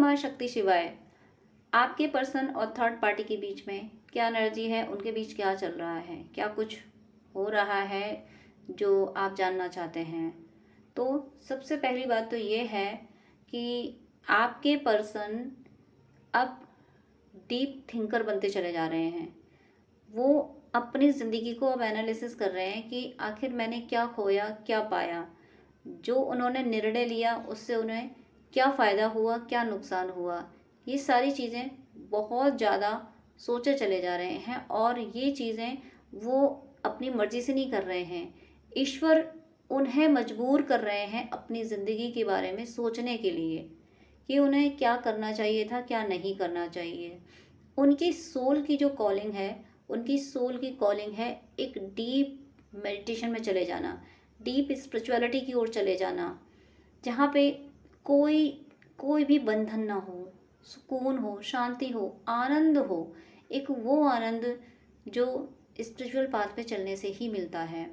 नमः शक्ति शिवाय। आपके पर्सन और थर्ड पार्टी के बीच में क्या एनर्जी है, उनके बीच क्या चल रहा है, क्या कुछ हो रहा है जो आप जानना चाहते हैं? तो सबसे पहली बात तो ये है कि आपके पर्सन अब डीप थिंकर बनते चले जा रहे हैं। वो अपनी ज़िंदगी को अब एनालिसिस कर रहे हैं कि आखिर मैंने क्या खोया, क्या पाया। जो उन्होंने निर्णय लिया उससे उन्हें क्या फ़ायदा हुआ, क्या नुकसान हुआ। ये सारी चीज़ें बहुत ज़्यादा सोचे चले जा रहे हैं और ये चीज़ें वो अपनी मर्ज़ी से नहीं कर रहे हैं। ईश्वर उन्हें मजबूर कर रहे हैं अपनी ज़िंदगी के बारे में सोचने के लिए कि उन्हें क्या करना चाहिए था, क्या नहीं करना चाहिए। उनकी सोल की जो कॉलिंग है, उनकी सोल की कॉलिंग है एक डीप मेडिटेशन में चले जाना, डीप स्पिरिचुअलिटी की ओर चले जाना, जहाँ पे कोई कोई भी बंधन ना हो, सुकून हो, शांति हो, आनंद हो। एक वो आनंद जो स्पिरिचुअल पाथ पे चलने से ही मिलता है।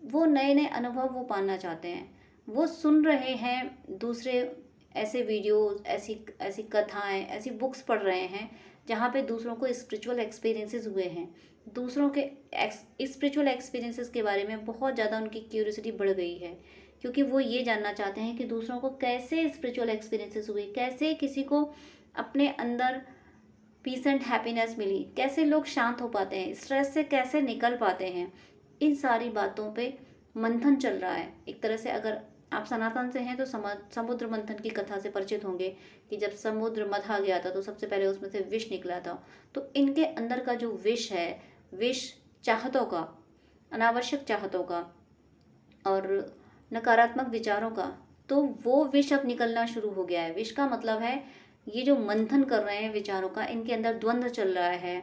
वो नए नए अनुभव वो पाना चाहते हैं। वो सुन रहे हैं दूसरे ऐसे वीडियोस, ऐसी ऐसी कथाएं, ऐसी बुक्स पढ़ रहे हैं जहाँ पे दूसरों को स्पिरिचुअल एक्सपीरियंसेस हुए हैं। दूसरों के स्पिरिचुअल एक्सपीरियंसेस के बारे में बहुत ज़्यादा उनकी क्यूरियोसिटी बढ़ गई है, क्योंकि वो ये जानना चाहते हैं कि दूसरों को कैसे स्पिरिचुअल एक्सपीरियंसेस हुए, कैसे किसी को अपने अंदर पीस एंड हैप्पीनेस मिली, कैसे लोग शांत हो पाते हैं, स्ट्रेस से कैसे निकल पाते हैं। इन सारी बातों पे मंथन चल रहा है। एक तरह से अगर आप सनातन से हैं तो समुद्र मंथन की कथा से परिचित होंगे कि जब समुद्र मथा गया था तो सबसे पहले उसमें से विष निकला था। तो इनके अंदर का जो विष है, विष चाहतों का, अनावश्यक चाहतों का और नकारात्मक विचारों का, तो वो विष अब निकलना शुरू हो गया है। विष का मतलब है ये जो मंथन कर रहे हैं विचारों का, इनके अंदर द्वंद्व चल रहा है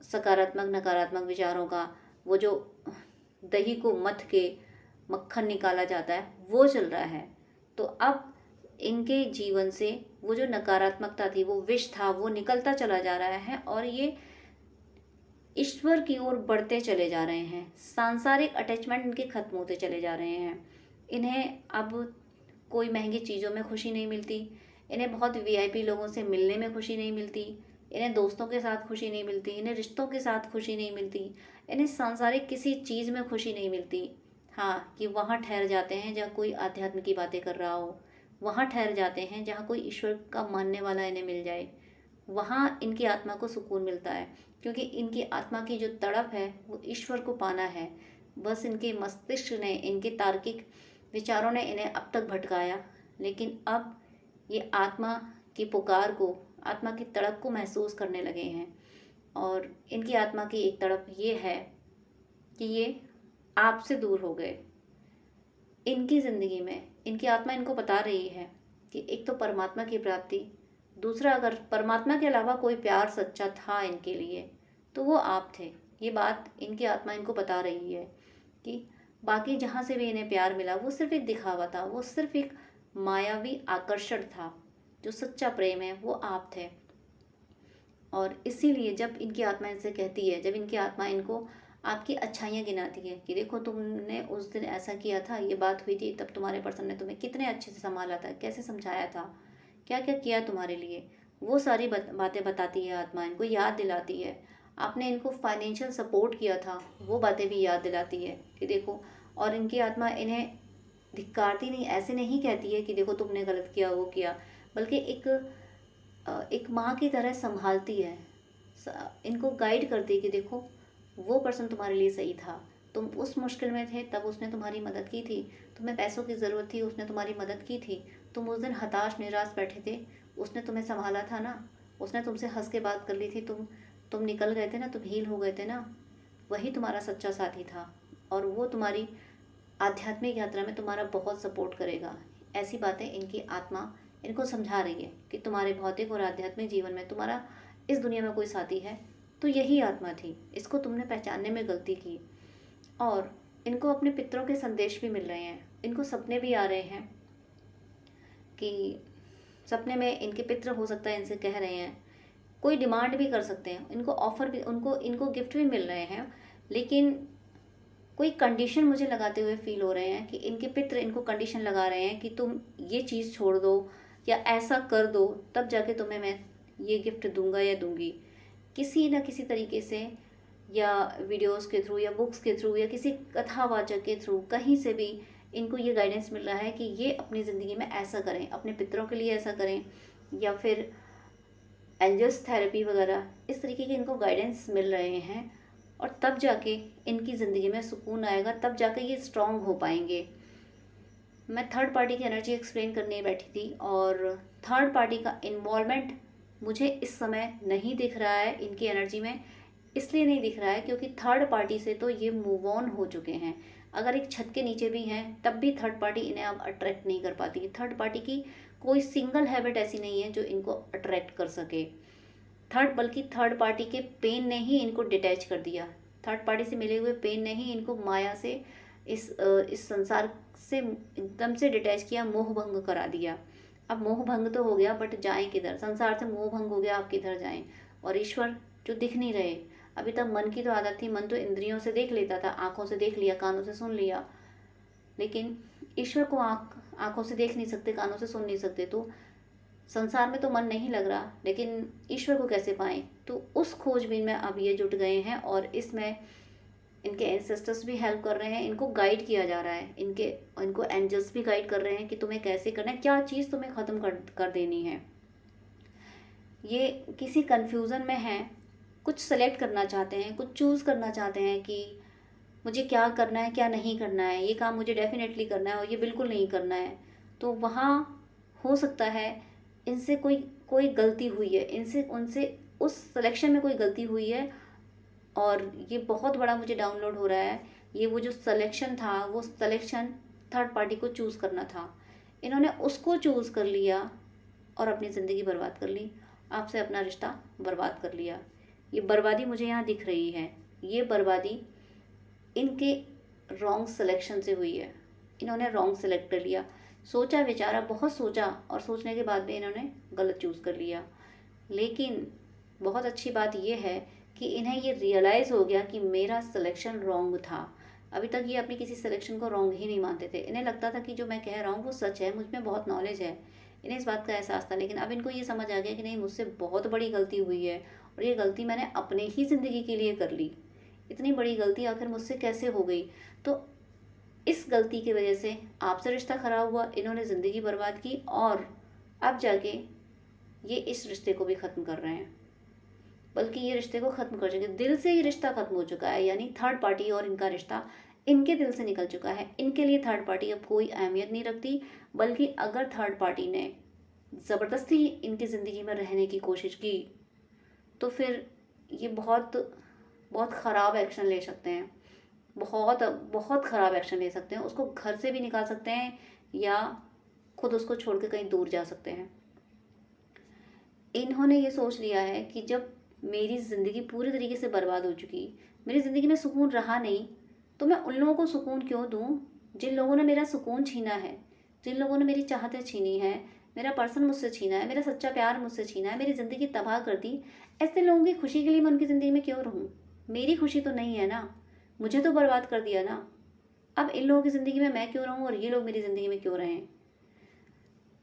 सकारात्मक नकारात्मक विचारों का। वो जो दही को मथ के मक्खन निकाला जाता है वो चल रहा है। तो अब इनके जीवन से वो जो नकारात्मकता थी, वो विष था, वो निकलता चला जा रहा है और ये ईश्वर की ओर बढ़ते चले जा रहे हैं। सांसारिक अटैचमेंट इनके खत्म होते चले जा रहे हैं। इन्हें अब कोई महंगी चीज़ों में खुशी नहीं मिलती, इन्हें बहुत वीआईपी लोगों से मिलने में खुशी नहीं मिलती, इन्हें दोस्तों के साथ खुशी नहीं मिलती, इन्हें रिश्तों के साथ खुशी नहीं मिलती, इन्हें सांसारिक किसी चीज़ में खुशी नहीं मिलती। हाँ, कि वहाँ ठहर जाते हैं जहाँ कोई आध्यात्म की बातें कर रहा हो, वहाँ ठहर जाते हैं जहाँ कोई ईश्वर का मानने वाला इन्हें मिल जाए। वहाँ इनकी आत्मा को सुकून मिलता है, क्योंकि इनकी आत्मा की जो तड़प है वो ईश्वर को पाना है। बस इनके मस्तिष्क ने, इनके तार्किक विचारों ने इन्हें अब तक भटकाया, लेकिन अब ये आत्मा की पुकार को, आत्मा की तड़प को महसूस करने लगे हैं। और इनकी आत्मा की एक तड़प ये है कि ये आपसे दूर हो गए। इनकी ज़िंदगी में इनकी आत्मा इनको बता रही है कि एक तो परमात्मा की प्राप्ति, दूसरा अगर परमात्मा के अलावा कोई प्यार सच्चा था इनके लिए तो वो आप थे। ये बात इनकी आत्मा इनको बता रही है कि बाकी जहाँ से भी इन्हें प्यार मिला वो सिर्फ एक दिखावा था, वो सिर्फ एक मायावी आकर्षण था। जो सच्चा प्रेम है वो आप थे। और इसीलिए जब इनकी आत्मा इनसे कहती है, जब इनकी आत्मा इनको आपकी अच्छाइयाँ गिनाती है कि देखो तुमने उस दिन ऐसा किया था, ये बात हुई थी, तब तुम्हारे पर्सन ने तुम्हें कितने अच्छे से संभाला था, कैसे समझाया था, क्या क्या किया तुम्हारे लिए, वो सारी बातें बताती है आत्मा, इनको याद दिलाती है। आपने इनको फाइनेंशियल सपोर्ट किया था, वो बातें भी याद दिलाती है कि देखो। और इनकी आत्मा इन्हें धिक्कारती नहीं, ऐसे नहीं कहती है कि देखो तुमने गलत किया, वो किया, बल्कि एक माँ की तरह संभालती है, इनको गाइड करती है कि देखो वो पर्सन तुम्हारे लिए सही था, तुम उस मुश्किल में थे तब उसने तुम्हारी मदद की थी, तुम्हें पैसों की ज़रूरत थी उसने तुम्हारी मदद की थी, तुम उस दिन हताश निराश बैठे थे, उसने तुम्हें संभाला था ना, उसने तुमसे हंस के बात कर ली थी, तुम निकल गए थे ना, तुम हील हो गए थे ना, वही तुम्हारा सच्चा साथी था और वो तुम्हारी आध्यात्मिक यात्रा में तुम्हारा बहुत सपोर्ट करेगा। ऐसी बातें इनकी आत्मा इनको समझा रही है कि तुम्हारे भौतिक और आध्यात्मिक जीवन में तुम्हारा इस दुनिया में कोई साथी है तो यही आत्मा थी, इसको तुमने पहचानने में गलती की। और इनको अपने पितरों के संदेश भी मिल रहे हैं, इनको सपने भी आ रहे हैं कि सपने में इनके पितर हो सकता है इनसे कह रहे हैं, कोई डिमांड भी कर सकते हैं, इनको ऑफर भी, इनको गिफ्ट भी मिल रहे हैं, लेकिन कोई कंडीशन मुझे लगाते हुए फील हो रहे हैं कि इनके पितर इनको कंडीशन लगा रहे हैं कि तुम ये चीज़ छोड़ दो, या ऐसा कर दो तब जाके तुम्हें मैं ये गिफ्ट दूंगा या दूंगी। किसी न किसी तरीके से, या वीडियोस के थ्रू या बुक्स के थ्रू या किसी कथावाचक के थ्रू, कहीं से भी इनको ये गाइडेंस मिल रहा है कि ये अपनी ज़िंदगी में ऐसा करें, अपने पितरों के लिए ऐसा करें, या फिर एंजल्स थेरेपी वगैरह, इस तरीके के इनको गाइडेंस मिल रहे हैं। और तब जाके इनकी ज़िंदगी में सुकून आएगा, तब जाके ये स्ट्रांग हो पाएंगे। मैं थर्ड पार्टी की एनर्जी एक्सप्लेन करने बैठी थी, और थर्ड पार्टी का इन्वॉल्वमेंट मुझे इस समय नहीं दिख रहा है इनकी एनर्जी में। इसलिए नहीं दिख रहा है क्योंकि थर्ड पार्टी से तो ये मूव ऑन हो चुके हैं। अगर एक छत के नीचे भी हैं तब भी थर्ड पार्टी इन्हें अब अट्रैक्ट नहीं कर पाती। थर्ड पार्टी की कोई सिंगल हैबिट ऐसी नहीं है जो इनको अट्रैक्ट कर सके। बल्कि थर्ड पार्टी के पेन ने ही इनको डिटैच कर दिया। थर्ड पार्टी से मिले हुए पेन ने ही इनको माया से, इस संसार से एकदम से डिटैच किया, मोह भंग करा दिया। अब मोह भंग तो हो गया, बट जाएं किधर? संसार से मोह भंग हो गया, आप किधर जाएं? और ईश्वर जो दिख नहीं रहे। अभी तक मन की तो आदत थी, मन तो इंद्रियों से देख लेता था, आंखों से देख लिया, कानों से सुन लिया, लेकिन ईश्वर को आंखों से देख नहीं सकते, कानों से सुन नहीं सकते। तो संसार में तो मन नहीं लग रहा, लेकिन ईश्वर को कैसे पाएं? तो उस खोजबीन में अब ये जुट गए हैं, और इसमें इनके एंसेस्टर्स भी हेल्प कर रहे हैं, इनको गाइड किया जा रहा है, इनको एंजल्स भी गाइड कर रहे हैं कि तुम्हें कैसे करना है, क्या चीज़ तुम्हें ख़त्म कर देनी है। ये किसी कन्फ्यूज़न में हैं, कुछ सेलेक्ट करना चाहते हैं, कुछ चूज़ करना चाहते हैं कि मुझे क्या करना है, क्या नहीं करना है, ये काम मुझे डेफिनेटली करना है और ये बिल्कुल नहीं करना है। तो वहाँ हो सकता है इनसे कोई कोई गलती हुई है, इनसे उनसे उस सिलेक्शन में कोई गलती हुई है, और ये बहुत बड़ा मुझे डाउनलोड हो रहा है। ये वो जो सिलेक्शन था, वो सिलेक्शन थर्ड पार्टी को चूज़ करना था, इन्होंने उसको चूज़ कर लिया और अपनी ज़िंदगी बर्बाद कर ली, आपसे अपना रिश्ता बर्बाद कर लिया। ये बर्बादी मुझे यहाँ दिख रही है, ये बर्बादी इनके रॉन्ग सिलेक्शन से हुई है। इन्होंने रॉन्ग सेलेक्ट कर लिया, सोचा विचारा, बहुत सोचा, और सोचने के बाद भी इन्होंने गलत चूज़ कर लिया। लेकिन बहुत अच्छी बात यह है कि इन्हें ये रियलाइज़ हो गया कि मेरा सिलेक्शन रॉन्ग था। अभी तक ये अपनी किसी सिलेक्शन को रॉन्ग ही नहीं मानते थे, इन्हें लगता था कि जो मैं कह रहा हूँ वो सच है, मुझ में बहुत नॉलेज है, इन्हें इस बात का एहसास था। लेकिन अब इनको ये समझ आ गया कि नहीं, मुझसे बहुत बड़ी गलती हुई है, और ये गलती मैंने अपने ही ज़िंदगी के लिए कर ली। इतनी बड़ी गलती आखिर मुझसे कैसे हो गई? तो इस गलती की वजह से आपसे रिश्ता ख़राब हुआ, इन्होंने ज़िंदगी बर्बाद की, और अब जाके ये इस रिश्ते को भी ख़त्म कर रहे हैं। बल्कि ये रिश्ते को ख़त्म कर देंगे, दिल से ये रिश्ता ख़त्म हो चुका है। यानी थर्ड पार्टी और इनका रिश्ता इनके दिल से निकल चुका है। इनके लिए थर्ड पार्टी अब कोई अहमियत नहीं रखती। बल्कि अगर थर्ड पार्टी ने ज़बरदस्ती इनकी ज़िंदगी में रहने की कोशिश की तो फिर ये बहुत बहुत ख़राब एक्शन ले सकते हैं, बहुत बहुत ख़राब एक्शन ले सकते हैं। उसको घर से भी निकाल सकते हैं, या खुद उसको छोड़ के कहीं दूर जा सकते हैं। इन्होंने ये सोच लिया है कि जब मेरी ज़िंदगी पूरी तरीके से बर्बाद हो चुकी, मेरी ज़िंदगी में सुकून रहा नहीं, तो मैं उन लोगों को सुकून क्यों दूँ जिन लोगों ने मेरा सुकून छीना है, जिन लोगों ने मेरी चाहतें छीनी है, मेरा पर्सन मुझसे छीना है, मेरा सच्चा प्यार मुझसे छीना है, मेरी ज़िंदगी तबाह कर दी। ऐसे लोगों की खुशी के लिए मैं उनकी ज़िंदगी में क्यों रहूँ? मेरी खुशी तो नहीं है ना, मुझे तो बर्बाद कर दिया ना। अब इन लोगों की ज़िंदगी में मैं क्यों रहूँ और ये लोग मेरी ज़िंदगी में क्यों रहें?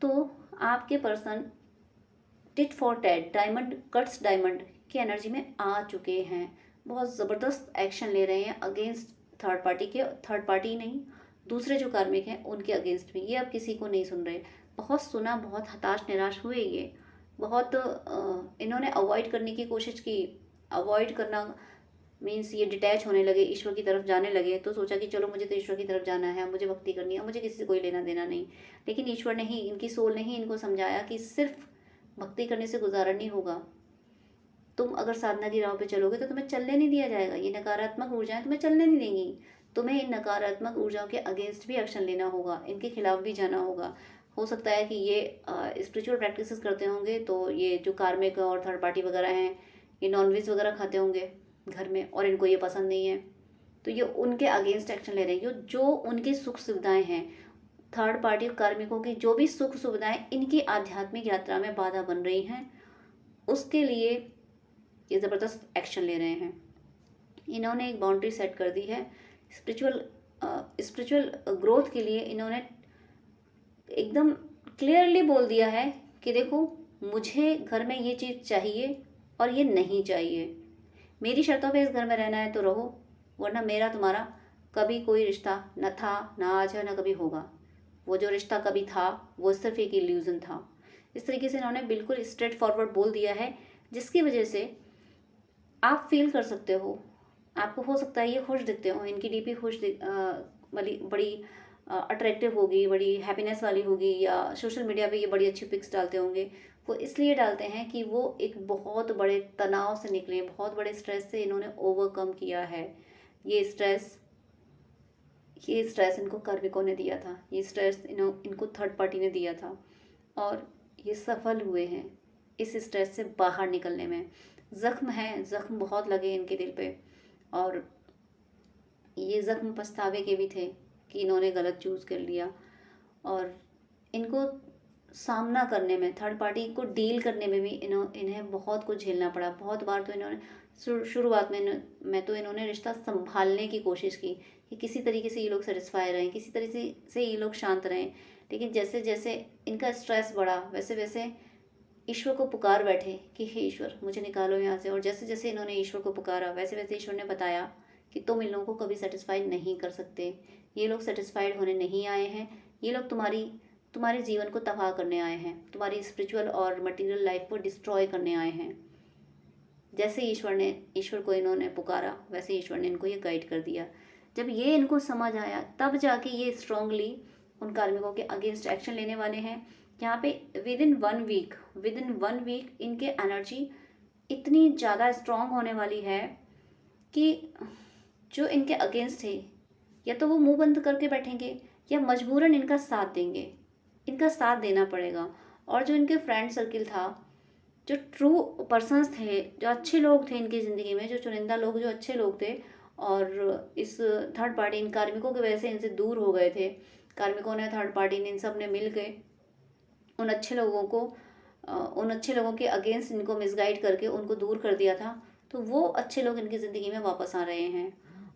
तो आपके person tit for tat, diamond cuts diamond की एनर्जी में आ चुके हैं। बहुत ज़बरदस्त एक्शन ले रहे हैं अगेंस्ट थर्ड पार्टी के। थर्ड पार्टी नहीं, दूसरे जो कार्मिक हैं उनके अगेंस्ट भी। ये अब किसी को नहीं सुन रहे। बहुत सुना, बहुत हताश निराश हुए ये। बहुत इन्होंने अवॉइड करने की कोशिश की। अवॉइड करना मीन्स ये डिटैच होने लगे, ईश्वर की तरफ जाने लगे। तो सोचा कि चलो मुझे तो ईश्वर की तरफ जाना है, मुझे भक्ति करनी है, मुझे किसी से कोई लेना देना नहीं। लेकिन ईश्वर ने ही, इनकी सोल ने ही इनको समझाया कि सिर्फ भक्ति करने से गुजारा नहीं होगा। तुम अगर साधना की राह पे चलोगे तो तुम्हें चलने नहीं दिया जाएगा। ये नकारात्मक ऊर्जाएं तुम्हें चलने नहीं देंगी। तुम्हें इन नकारात्मक ऊर्जाओं के अगेंस्ट भी एक्शन लेना होगा, इनके खिलाफ भी जाना होगा। हो सकता है कि ये स्पिरिचुअल प्रैक्टिसेस करते होंगे, तो ये जो कार्मिक और थर्ड पार्टी वगैरह हैं, ये नॉनवेज वगैरह खाते होंगे घर में, और इनको ये पसंद नहीं है, तो ये उनके अगेंस्ट एक्शन ले रहे हैं। जो उनकी सुख सुविधाएं हैं, थर्ड पार्टी कार्मिकों की जो भी सुख सुविधाएं इनकी आध्यात्मिक यात्रा में बाधा बन रही हैं, उसके लिए ये ज़बरदस्त एक्शन ले रहे हैं। इन्होंने एक बाउंड्री सेट कर दी है। स्पिरिचुअल ग्रोथ के लिए इन्होंने एकदम क्लियरली बोल दिया है कि देखो, मुझे घर में ये चीज़ चाहिए और ये नहीं चाहिए। मेरी शर्तों पे इस घर में रहना है तो रहो, वरना मेरा तुम्हारा कभी कोई रिश्ता न था, ना आज है, ना कभी होगा। वो जो रिश्ता कभी था वो सिर्फ एक इल्यूज़न था। इस तरीके से इन्होंने बिल्कुल स्ट्रेट फॉरवर्ड बोल दिया है, जिसकी वजह से आप फील कर सकते हो, आपको हो सकता है ये खुश दिखते हो, इनकी डीपी बड़ी अट्रैक्टिव होगी, बड़ी हैप्पीनेस वाली होगी, या सोशल मीडिया पे ये बड़ी अच्छी पिक्स डालते होंगे। वो इसलिए डालते हैं कि वो एक बहुत बड़े तनाव से निकले, बहुत बड़े स्ट्रेस से इन्होंने ओवरकम किया है। ये स्ट्रेस ये स्ट्रेस इनको कार्मिकों ने दिया था, ये स्ट्रेस इनको थर्ड पार्टी ने दिया था, और ये सफल हुए हैं इस स्ट्रेस से बाहर निकलने में। ज़ख्म है, ज़ख्म बहुत लगे इनके दिल पे, और ये ज़ख्म पछतावे के भी थे कि इन्होंने गलत चूज़ कर लिया। और इनको सामना करने में, थर्ड पार्टी को डील करने में भी इन्हें बहुत कुछ झेलना पड़ा। बहुत बार तो इन्होंने शुरुआत में तो इन्होंने रिश्ता संभालने की कोशिश की कि किसी तरीके से ये लोग सेटिस्फाई रहें, किसी तरीके से ये लोग शांत रहें। लेकिन जैसे जैसे इनका स्ट्रेस बढ़ा, वैसे वैसे ईश्वर को पुकार बैठे कि हे ईश्वर, मुझे निकालो यहाँ से। और जैसे जैसे इन्होंने ईश्वर को पुकारा, वैसे वैसे ईश्वर ने बताया कि तुम इन लोगों को कभी सेटिस्फाई नहीं कर सकते, ये लोग सेटिस्फाइड होने नहीं आए हैं, ये लोग तुम्हारे जीवन को तबाह करने आए हैं, तुम्हारी स्पिरिचुअल और मटेरियल लाइफ को डिस्ट्रॉय करने आए हैं। जैसे ईश्वर को इन्होंने पुकारा, वैसे ईश्वर ने इनको ये गाइड कर दिया। जब ये इनको समझ आया, तब जाके ये स्ट्रांगली उन कार्मिकों के अगेंस्ट एक्शन लेने वाले हैं। यहाँ पे विद इन वन वीक इनके एनर्जी इतनी ज़्यादा स्ट्रांग होने वाली है कि जो इनके अगेंस्ट थे, या तो वो मुंह बंद करके बैठेंगे, या मजबूरन इनका साथ देंगे, इनका साथ देना पड़ेगा। और जो इनके फ्रेंड सर्किल था, जो ट्रू पर्सन्स थे, जो अच्छे लोग थे इनकी ज़िंदगी में, जो चुनिंदा लोग, जो अच्छे लोग थे, और इस थर्ड पार्टी इन कार्मिकों की वजह से इनसे दूर हो गए थे। कार्मिकों ने, थर्ड पार्टी ने, इन सब ने मिल के उन अच्छे लोगों के अगेंस्ट इनको मिसगाइड करके उनको दूर कर दिया था। तो वो अच्छे लोग इनकी ज़िंदगी में वापस आ रहे हैं,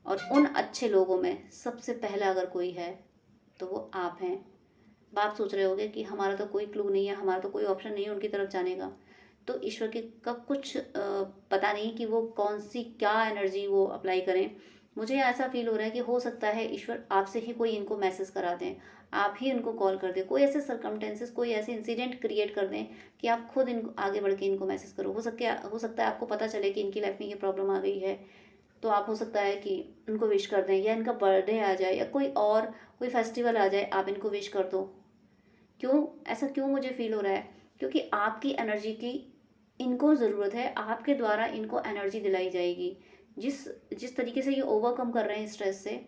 और उन अच्छे लोगों में सबसे पहला अगर कोई है तो वो आप हैं। आप सोच रहे होगे कि हमारा तो कोई क्लू नहीं है, हमारा तो कोई ऑप्शन नहीं है उनकी तरफ जाने का। तो ईश्वर के का कुछ पता नहीं कि वो कौन सी क्या एनर्जी वो अप्लाई करें। मुझे ऐसा फील हो रहा है कि हो सकता है ईश्वर आपसे ही कोई इनको मैसेज करा दें, आप ही इनको कॉल कर दें, कोई ऐसे सर्कमटेंसेस, कोई ऐसे इंसिडेंट क्रिएट कर दें कि आप खुद इनको आगे बढ़ के इनको मैसेज करो। हो सकता है आपको पता चले कि इनकी लाइफ में ये प्रॉब्लम आ गई है, तो आप हो सकता है कि उनको विश कर दें, या इनका बर्थडे आ जाए, या कोई फेस्टिवल आ जाए, आप इनको विश कर दो। ऐसा क्यों मुझे फील हो रहा है? क्योंकि आपकी एनर्जी की इनको ज़रूरत है, आपके द्वारा इनको एनर्जी दिलाई जाएगी। जिस तरीके से ये ओवरकम कर रहे हैं स्ट्रेस से,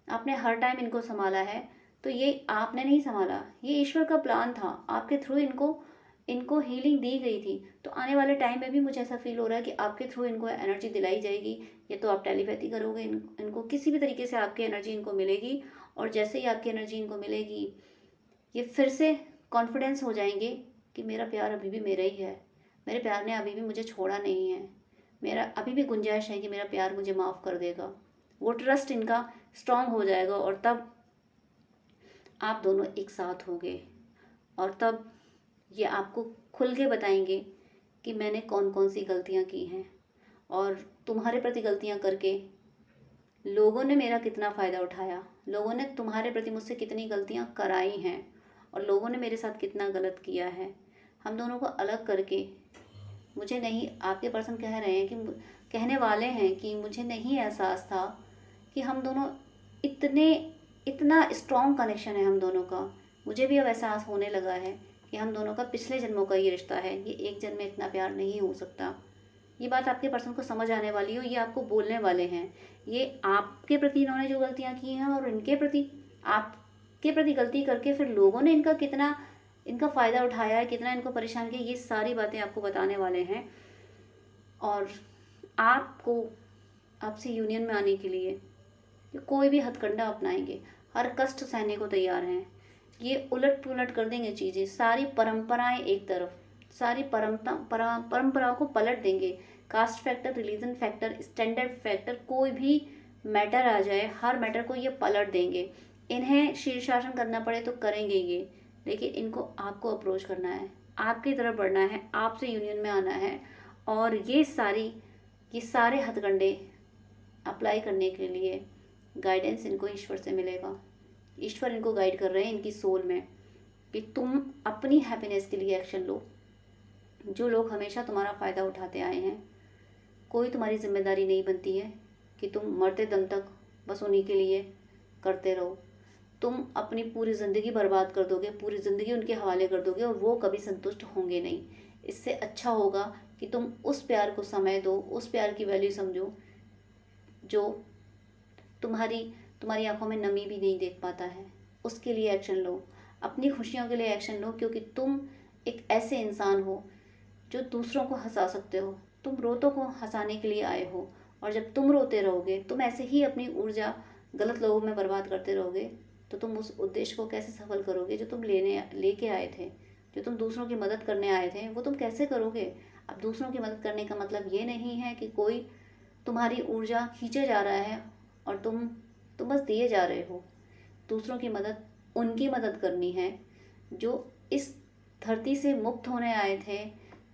आपने हर टाइम इनको संभाला है, तो ये आपने नहीं संभाला, ये ईश्वर का प्लान था। आपके थ्रू इनको हीलिंग दी गई थी। तो आने वाले टाइम में भी मुझे ऐसा फील हो रहा है कि आपके थ्रू इनको एनर्जी दिलाई जाएगी। या तो आप टेलीपैथी करोगे, इनको किसी भी तरीके से आपकी एनर्जी इनको मिलेगी, और जैसे ही आपकी एनर्जी इनको मिलेगी, ये फिर से कॉन्फिडेंस हो जाएंगे कि मेरा प्यार अभी भी मेरा ही है, मेरे प्यार ने अभी भी मुझे छोड़ा नहीं है, मेरा अभी भी गुंजाइश है कि मेरा प्यार मुझे माफ़ कर देगा। वो ट्रस्ट इनका स्ट्रांग हो जाएगा, और तब आप दोनों एक साथ होंगे, और तब ये आपको खुल के बताएंगे कि मैंने कौन कौन सी गलतियाँ की हैं, और तुम्हारे प्रति गलतियाँ करके लोगों ने मेरा कितना फ़ायदा उठाया, लोगों ने तुम्हारे प्रति मुझसे कितनी गलतियाँ कराई हैं, और लोगों ने मेरे साथ कितना गलत किया है। हम दोनों को अलग करके, मुझे नहीं, आपके पर्सन कह रहे हैं कि कहने वाले हैं कि मुझे नहीं एहसास था कि हम दोनों इतना स्ट्रॉन्ग कनेक्शन है हम दोनों का। मुझे भी अब एहसास होने लगा है कि हम दोनों का पिछले जन्मों का ये रिश्ता है, ये एक जन्म में इतना प्यार नहीं हो सकता। ये बात आपके पर्सन को समझ आने वाली हो, ये आपको बोलने वाले हैं। ये आपके प्रति इन्होंने जो गलतियाँ की हैं, और आपके प्रति गलती करके फिर लोगों ने इनका फ़ायदा उठाया है, कितना इनको परेशान किया, ये सारी बातें आपको बताने वाले हैं। और आपसे यूनियन में आने के लिए कोई भी हथकंडा अपनाएंगे, हर कष्ट सहने को तैयार हैं। ये उलट पुलट कर देंगे चीज़ें, सारी परंपराएं एक तरफ, सारी परंपराओं को पलट देंगे। Caste factor, religion factor, standard factor, कोई भी मैटर आ जाए, हर मैटर को ये पलट देंगे। इन्हें शीर्षासन करना पड़े तो करेंगे ये, लेकिन इनको आपको अप्रोच करना है, आपकी तरफ बढ़ना है, आपसे यूनियन में आना है। और ये सारे हथकंडे अप्लाई करने के लिए गाइडेंस इनको ईश्वर से मिलेगा। ईश्वर इनको गाइड कर रहे हैं इनकी सोल में कि तुम अपनी हैप्पीनेस के लिए एक्शन लो। जो लोग हमेशा तुम्हारा फ़ायदा उठाते आए हैं, कोई तुम्हारी जिम्मेदारी नहीं बनती है कि तुम मरते दम तक बस उन्हीं के लिए करते रहो। तुम अपनी पूरी ज़िंदगी बर्बाद कर दोगे, पूरी ज़िंदगी उनके हवाले कर दोगे और वो कभी संतुष्ट होंगे नहीं। इससे अच्छा होगा कि तुम उस प्यार को समय दो, उस प्यार की वैल्यू समझो जो तुम्हारी आंखों में नमी भी नहीं देख पाता है। उसके लिए एक्शन लो, अपनी खुशियों के लिए एक्शन लो, क्योंकि तुम एक ऐसे इंसान हो जो दूसरों को हंसा सकते हो। तुम रोतों को हंसाने के लिए आए हो, और जब तुम रोते रहोगे, तुम ऐसे ही अपनी ऊर्जा गलत लोगों में बर्बाद करते रहोगे, तो तुम उस उद्देश्य को कैसे सफल करोगे जो तुम लेके आए थे, जो तुम दूसरों की मदद करने आए थे, वो तुम कैसे करोगे। अब दूसरों की मदद करने का मतलब ये नहीं है कि कोई तुम्हारी ऊर्जा खींचे जा रहा है और तुम बस दिए जा रहे हो। दूसरों की मदद उनकी मदद करनी है जो इस धरती से मुक्त होने आए थे,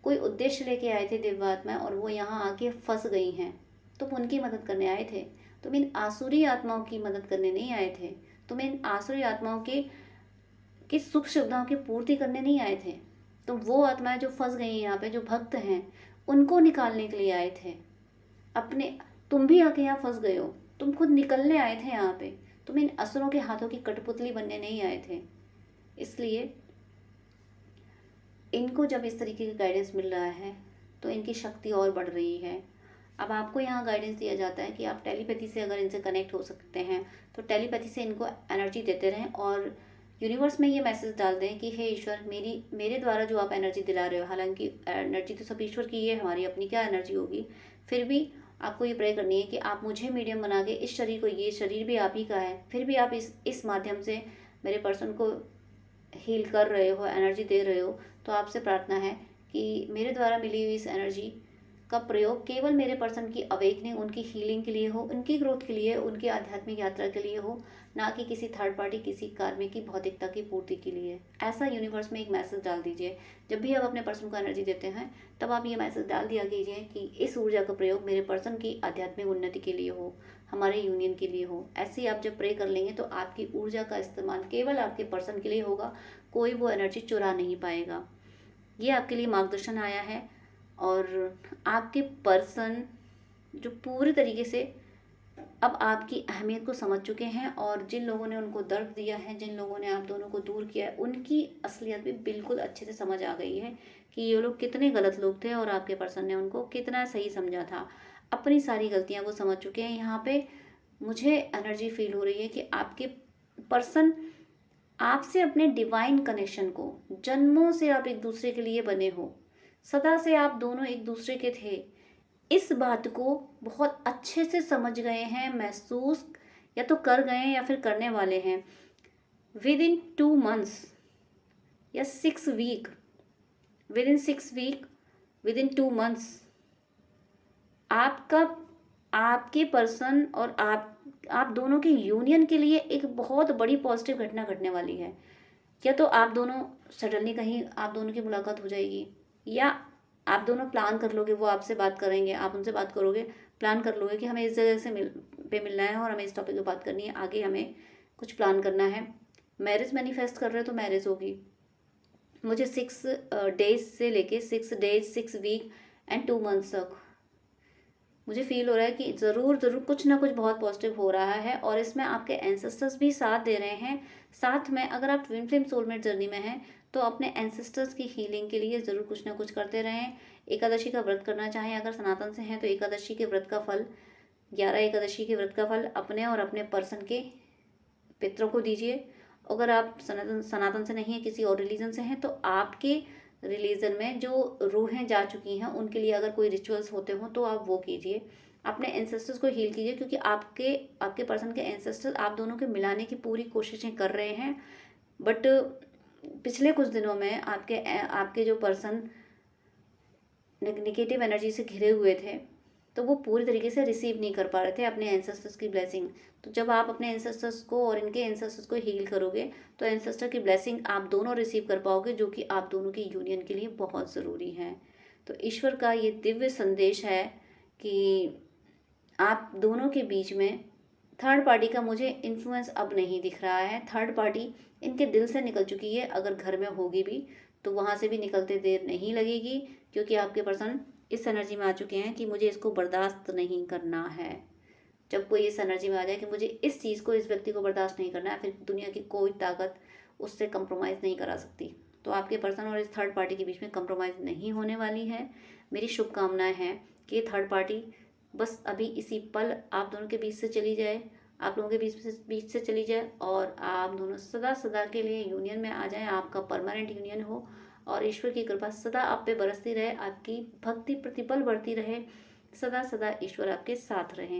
कोई उद्देश्य लेके आए थे दिव्य आत्मा, और वो यहाँ आके फंस गई हैं। तुम उनकी मदद करने आए थे, तुम इन आसुरी आत्माओं की मदद करने नहीं आए थे। तुम इन आसुरी आत्माओं की सुख सुविधाओं की पूर्ति करने नहीं आए थे। तुम वो आत्माएं जो फंस गई हैं यहाँ पे, जो भक्त हैं, उनको निकालने के लिए आए थे। तुम भी आके यहाँ फंस गए हो, तुम खुद निकलने आए थे यहाँ पे। तुम इन असुरों के हाथों की कठपुतली बनने नहीं आए थे। इसलिए इनको जब इस तरीके का गाइडेंस मिल रहा है तो इनकी शक्ति और बढ़ रही है। अब आपको यहाँ गाइडेंस दिया जाता है कि आप टेलीपैथी से अगर इनसे कनेक्ट हो सकते हैं तो टेलीपैथी से इनको एनर्जी देते रहें, और यूनिवर्स में ये मैसेज डाल दें कि हे ईश्वर, मेरे द्वारा जो आप एनर्जी दिला रहे हो, हालांकि एनर्जी तो सब ईश्वर की है, हमारी अपनी क्या एनर्जी होगी, फिर भी आपको ये प्रे करनी है कि आप मुझे मीडियम बना के इस शरीर को, ये शरीर भी आप ही का है, फिर भी आप इस माध्यम से मेरे पर्सन को हील कर रहे हो, एनर्जी दे रहे हो। तो आपसे प्रार्थना है कि मेरे द्वारा मिली हुई इस एनर्जी का प्रयोग केवल मेरे पर्सन की अवेकनिंग, उनकी हीलिंग के लिए हो, उनकी ग्रोथ के लिए, उनकी आध्यात्मिक यात्रा के लिए हो, ना कि किसी थर्ड पार्टी, किसी कार्मिक की भौतिकता की पूर्ति के लिए। ऐसा यूनिवर्स में एक मैसेज डाल दीजिए। जब भी आप अपने पर्सन को एनर्जी देते हैं तब आप ये मैसेज डाल दिया कीजिए कि इस ऊर्जा का प्रयोग मेरे पर्सन की आध्यात्मिक उन्नति के लिए हो, हमारे यूनियन के लिए हो। ऐसे ही आप जब प्रे कर लेंगे तो आपकी ऊर्जा का इस्तेमाल केवल आपके पर्सन के लिए होगा, कोई वो एनर्जी चुरा नहीं पाएगा। ये आपके लिए मार्गदर्शन आया है, और आपके पर्सन जो पूरे तरीके से अब आपकी अहमियत को समझ चुके हैं, और जिन लोगों ने उनको दर्द दिया है, जिन लोगों ने आप दोनों को दूर किया है, उनकी असलियत भी बिल्कुल अच्छे से समझ आ गई है कि ये लोग कितने गलत लोग थे और आपके पर्सन ने उनको कितना सही समझा था। अपनी सारी गलतियां वो समझ चुके हैं। यहाँ पे मुझे एनर्जी फील हो रही है कि आपके पर्सन आपसे अपने डिवाइन कनेक्शन को, जन्मों से आप एक दूसरे के लिए बने हो, सदा से आप दोनों एक दूसरे के थे, इस बात को बहुत अच्छे से समझ गए हैं, महसूस या तो कर गए हैं या फिर करने वाले हैं। विद इन 2 months या 6 week, within 6 week, within 2 months आपके पर्सन और आप दोनों के यूनियन के लिए एक बहुत बड़ी पॉजिटिव घटना घटने वाली है। या तो आप दोनों सडनली कहीं आप दोनों की मुलाकात हो जाएगी, या आप दोनों प्लान कर लोगे, वो आपसे बात करेंगे, आप उनसे बात करोगे, प्लान कर लोगे कि हमें इस जगह से मिलना है और हमें इस टॉपिक पे बात करनी है, आगे हमें कुछ प्लान करना है। मैरिज मैनिफेस्ट कर रहे हो तो मैरिज होगी। मुझे 6 days से लेके 6 days 6 वीक एंड 2 months तक मुझे फील हो रहा है कि ज़रूर कुछ ना कुछ बहुत पॉजिटिव हो रहा है, और इसमें आपके एंसेस्टर्स भी साथ दे रहे हैं। साथ में अगर आप ट्विन फ्लेम सोलमेट जर्नी में हैं तो अपने एंसेस्टर्स की हीलिंग के लिए ज़रूर कुछ ना कुछ करते रहें। एकादशी का व्रत करना चाहें अगर सनातन से हैं तो एकादशी के व्रत का फल, 11 एकादशी के व्रत का फल अपने और अपने पर्सन के पितरों को दीजिए। अगर आप सनातन से नहीं है, किसी और रिलीजन से हैं, तो आपके रिलीजन में जो रूहें जा चुकी हैं उनके लिए अगर कोई रिचुअल्स होते हो तो आप वो कीजिए। अपने एंसेस्टर्स को हील कीजिए, क्योंकि आपके पर्सन के एंसेस्टर्स आप दोनों के मिलाने की पूरी कोशिशें कर रहे हैं। बट पिछले कुछ दिनों में आपके जो पर्सन नेगेटिव एनर्जी से घिरे हुए थे, तो वो पूरी तरीके से रिसीव नहीं कर पा रहे थे अपने एंसेस्टर्स की ब्लेसिंग। तो जब आप अपने एंसेस्टर्स को और इनके एंसेस्टर्स को हील करोगे तो एंसेस्टर की ब्लेसिंग आप दोनों रिसीव कर पाओगे, जो कि आप दोनों की यूनियन के लिए बहुत ज़रूरी है। तो ईश्वर का ये दिव्य संदेश है कि आप दोनों के बीच में थर्ड पार्टी का मुझे इन्फ्लुएंस अब नहीं दिख रहा है। थर्ड पार्टी इनके दिल से निकल चुकी है, अगर घर में होगी भी तो वहाँ से भी निकलते देर नहीं लगेगी, क्योंकि आपके पर्सन इस एनर्जी में आ चुके हैं कि मुझे इसको बर्दाश्त नहीं करना है। जब कोई इस एनर्जी में आ जाए कि मुझे इस चीज़ को, इस व्यक्ति को बर्दाश्त नहीं करना है, फिर दुनिया की कोई ताकत उससे कंप्रोमाइज़ नहीं करा सकती। तो आपके पर्सन और इस थर्ड पार्टी के बीच में कंप्रोमाइज़ नहीं होने वाली है। मेरी शुभकामनाएं हैं कि थर्ड पार्टी बस अभी इसी पल आप दोनों के बीच से चली जाए, आप लोगों के बीच से चली जाए, और आप दोनों सदा सदा के लिए यूनियन में आ जाएं, आपका परमानेंट यूनियन हो, और ईश्वर की कृपा सदा आप पे बरसती रहे, आपकी भक्ति प्रतिपल बढ़ती रहे, सदा सदा ईश्वर आपके साथ रहे।